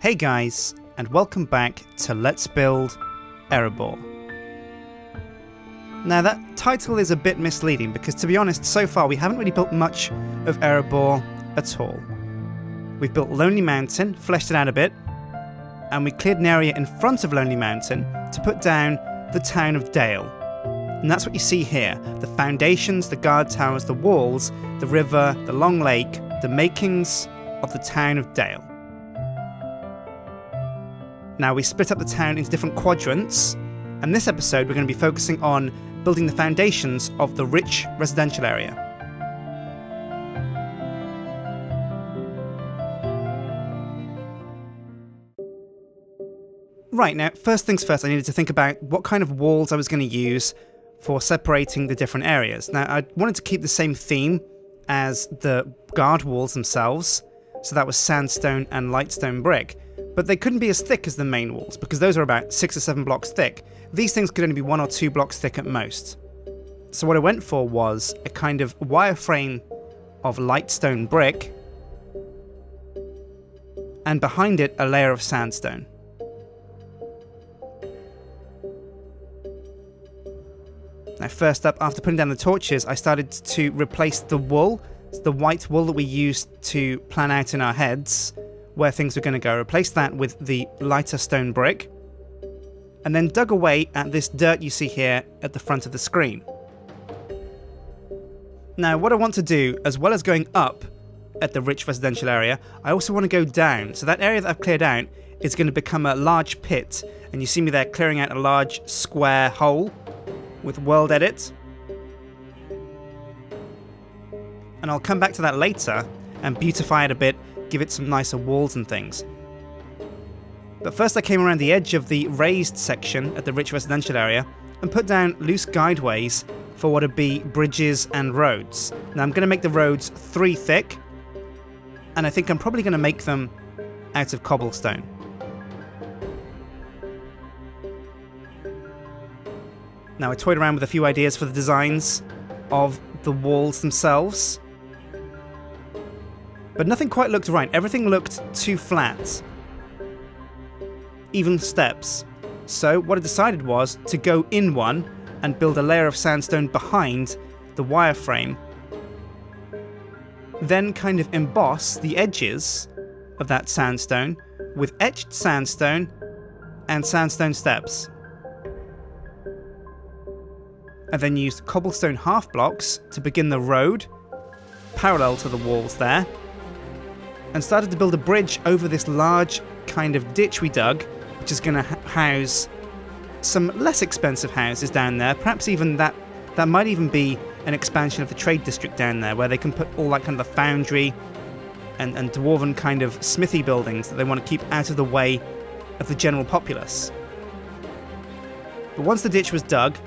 Hey guys, and welcome back to Let's Build Erebor. Now that title is a bit misleading because, to be honest, so far we haven't really built much of Erebor at all. We've built Lonely Mountain, fleshed it out a bit, and we cleared an area in front of Lonely Mountain to put down the town of Dale. And that's what you see here: the foundations, the guard towers, the walls, the river, the long lake, the makings of the town of Dale. Now, we split up the town into different quadrants, and this episode we're going to be focusing on building the foundations of the rich residential area. Right, now, first things first, I needed to think about what kind of walls I was going to use for separating the different areas. Now, I wanted to keep the same theme as the guard walls themselves, so that was sandstone and lightstone brick. But they couldn't be as thick as the main walls, because those are about 6 or 7 blocks thick. These things could only be 1 or 2 blocks thick at most. So what I went for was a kind of wireframe of lightstone brick, and behind it a layer of sandstone. Now first up, after putting down the torches, I started to replace the wool, the white wool that we used to plan out in our heads where things were going to go. Replace that with the lighter stone brick, and then dug away at this dirt you see here at the front of the screen. Now what I want to do, as well as going up at the rich residential area, I also want to go down. So that area that I've cleared out is going to become a large pit, and you see me there clearing out a large square hole with world edit. And I'll come back to that later and beautify it a bit, give it some nicer walls and things. But first I came around the edge of the raised section at the rich residential area and put down loose guideways for what would be bridges and roads. Now I'm going to make the roads 3 thick, and I think I'm probably going to make them out of cobblestone. Now I toyed around with a few ideas for the designs of the walls themselves, but nothing quite looked right. Everything looked too flat. Even steps. So what I decided was to go in one and build a layer of sandstone behind the wireframe. Then kind of emboss the edges of that sandstone with etched sandstone and sandstone steps. I then used cobblestone half blocks to begin the road, parallel to the walls there, and started to build a bridge over this large kind of ditch we dug, which is going to house some less expensive houses down there. Perhaps even that might even be an expansion of the trade district down there, where they can put all that kind of foundry and dwarven kind of smithy buildings that they want to keep out of the way of the general populace. But once the ditch was dug,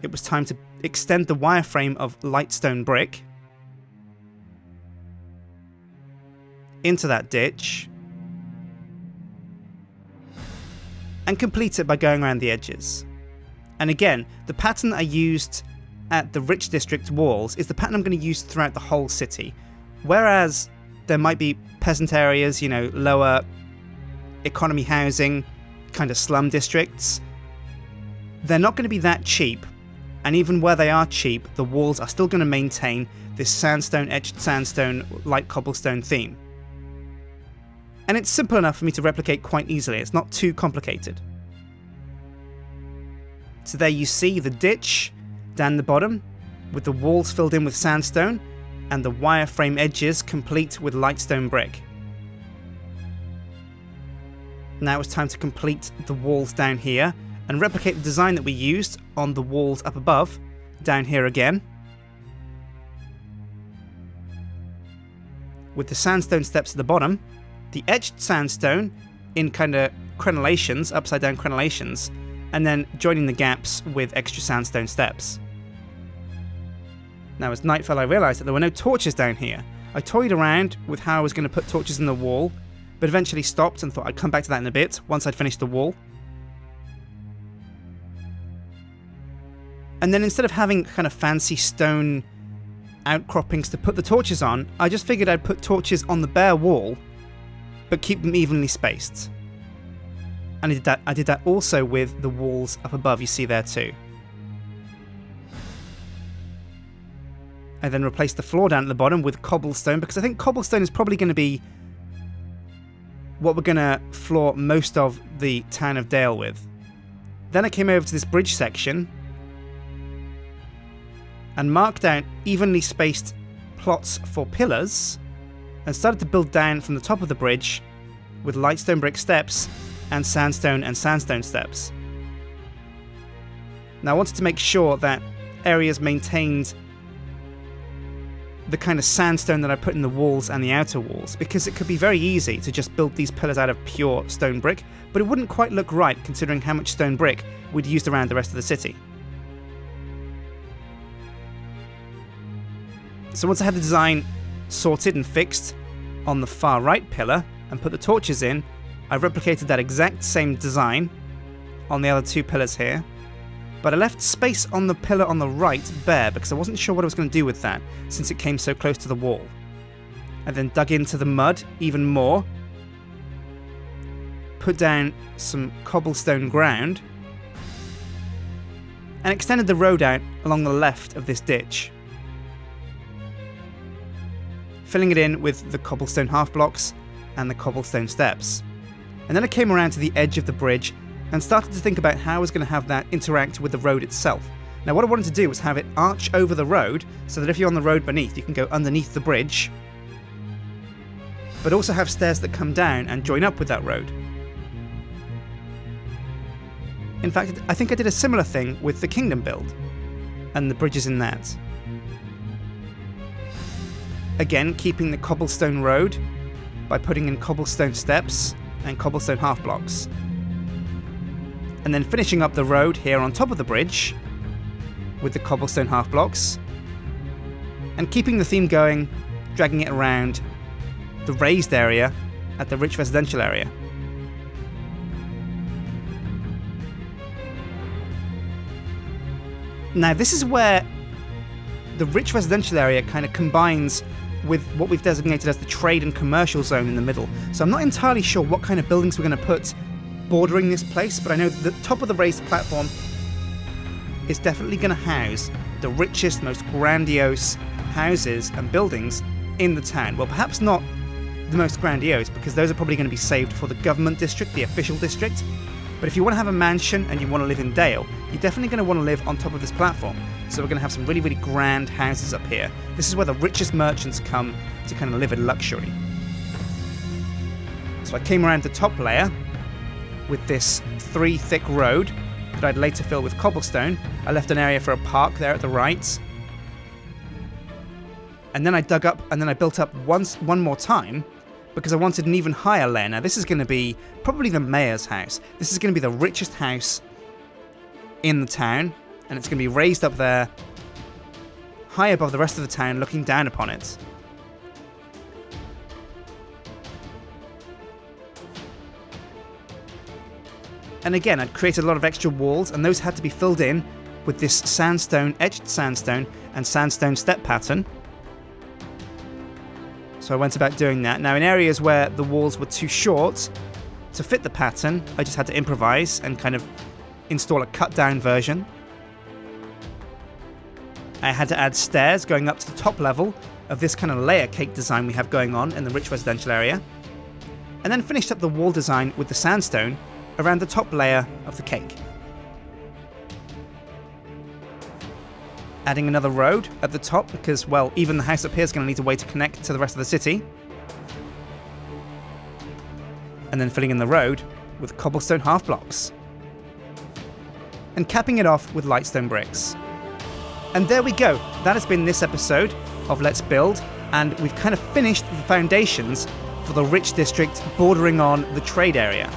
it was time to extend the wireframe of lightstone brick into that ditch and complete it by going around the edges. And again, the pattern I used at the rich district walls is the pattern I'm going to use throughout the whole city. Whereas there might be peasant areas, you know, lower economy housing, kind of slum districts, they're not going to be that cheap. And even where they are cheap, the walls are still going to maintain this sandstone, etched sandstone, light cobblestone theme. And it's simple enough for me to replicate quite easily. It's not too complicated. So there you see the ditch down the bottom, with the walls filled in with sandstone, and the wireframe edges complete with lightstone brick. Now it's time to complete the walls down here, and replicate the design that we used on the walls up above, down here again. With the sandstone steps at the bottom, the etched sandstone in kind of crenellations, upside down crenellations, and then joining the gaps with extra sandstone steps. Now as night fell, I realised that there were no torches down here. I toyed around with how I was going to put torches in the wall, but eventually stopped and thought I'd come back to that in a bit once I'd finished the wall. And then instead of having kind of fancy stone outcroppings to put the torches on, I just figured I'd put torches on the bare wall but keep them evenly spaced. And I did that also with the walls up above, you see there too. I then replaced the floor down at the bottom with cobblestone, because I think cobblestone is probably going to be what we're going to floor most of the town of Dale with. Then I came over to this bridge section and marked out evenly spaced plots for pillars and started to build down from the top of the bridge with lightstone brick steps and sandstone steps. Now I wanted to make sure that areas maintained the kind of sandstone that I put in the walls and the outer walls, because it could be very easy to just build these pillars out of pure stone brick, but it wouldn't quite look right considering how much stone brick we'd used around the rest of the city. So once I had the design sorted and fixed on the far right pillar and put the torches in, I replicated that exact same design on the other two pillars here, but I left space on the pillar on the right bare because I wasn't sure what I was going to do with that since it came so close to the wall. I then dug into the mud even more, put down some cobblestone ground, and extended the road out along the left of this ditch, filling it in with the cobblestone half blocks and the cobblestone steps. And then I came around to the edge of the bridge and started to think about how I was going to have that interact with the road itself. Now what I wanted to do was have it arch over the road so that if you're on the road beneath, you can go underneath the bridge, but also have stairs that come down and join up with that road. In fact, I think I did a similar thing with the Kingdom build and the bridges in that. Again, keeping the cobblestone road by putting in cobblestone steps and cobblestone half blocks. And then finishing up the road here on top of the bridge with the cobblestone half blocks, and keeping the theme going, dragging it around the raised area at the rich residential area. Now this is where the rich residential area kind of combines with what we've designated as the trade and commercial zone in the middle. So I'm not entirely sure what kind of buildings we're going to put bordering this place, but I know that the top of the raised platform is definitely going to house the richest, most grandiose houses and buildings in the town. Well, perhaps not the most grandiose, because those are probably going to be saved for the government district, the official district. But if you want to have a mansion and you want to live in Dale, you're definitely going to want to live on top of this platform. So we're going to have some really, really grand houses up here. This is where the richest merchants come to kind of live in luxury. So I came around the top layer with this 3 thick road that I'd later fill with cobblestone. I left an area for a park there at the right. And then I dug up and then I built up one more time because I wanted an even higher layer. Now this is going to be probably the mayor's house. This is going to be the richest house in the town, and it's going to be raised up there high above the rest of the town, looking down upon it. And again, I'd created a lot of extra walls, and those had to be filled in with this sandstone, etched sandstone, and sandstone step pattern. So I went about doing that. Now in areas where the walls were too short to fit the pattern, I just had to improvise and kind of install a cut down version. I had to add stairs going up to the top level of this kind of layer cake design we have going on in the rich residential area. And then finished up the wall design with the sandstone around the top layer of the cake. Adding another road at the top because, well, even the house up here is going to need a way to connect to the rest of the city. And then filling in the road with cobblestone half blocks. And capping it off with lightstone bricks. And there we go. That has been this episode of Let's Build, and we've kind of finished the foundations for the rich district bordering on the trade area.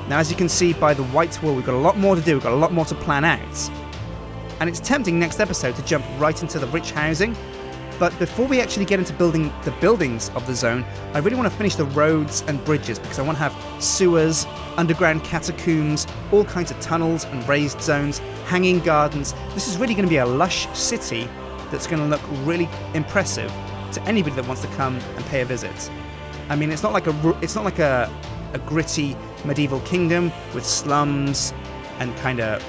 Now, as you can see by the white wool, we've got a lot more to do, we've got a lot more to plan out. And it's tempting next episode to jump right into the rich housing, but before we actually get into building the buildings of the zone, I really want to finish the roads and bridges, because I want to have sewers, underground catacombs, all kinds of tunnels and raised zones, hanging gardens. This is really going to be a lush city that's going to look really impressive to anybody that wants to come and pay a visit. I mean, it's not like a gritty medieval kingdom with slums and kind of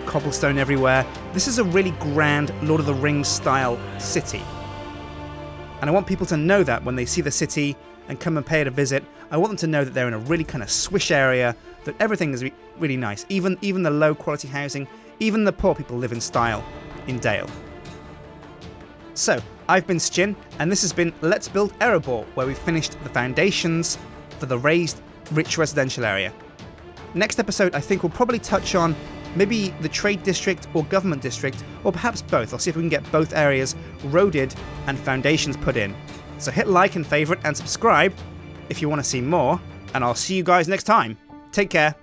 cobblestone everywhere. This is a really grand Lord of the Rings style city. And I want people to know that when they see the city and come and pay it a visit. I want them to know that they're in a really kind of swish area, that everything is really nice. Even the low quality housing, even the poor people live in style in Dale. So, I've been Sjin, and this has been Let's Build Erebor, where we've finished the foundations for the raised, rich residential area. Next episode, I think we'll probably touch on maybe the trade district or government district, or perhaps both. I'll see if we can get both areas roaded and foundations put in. So hit like and favourite and subscribe if you want to see more, and I'll see you guys next time. Take care.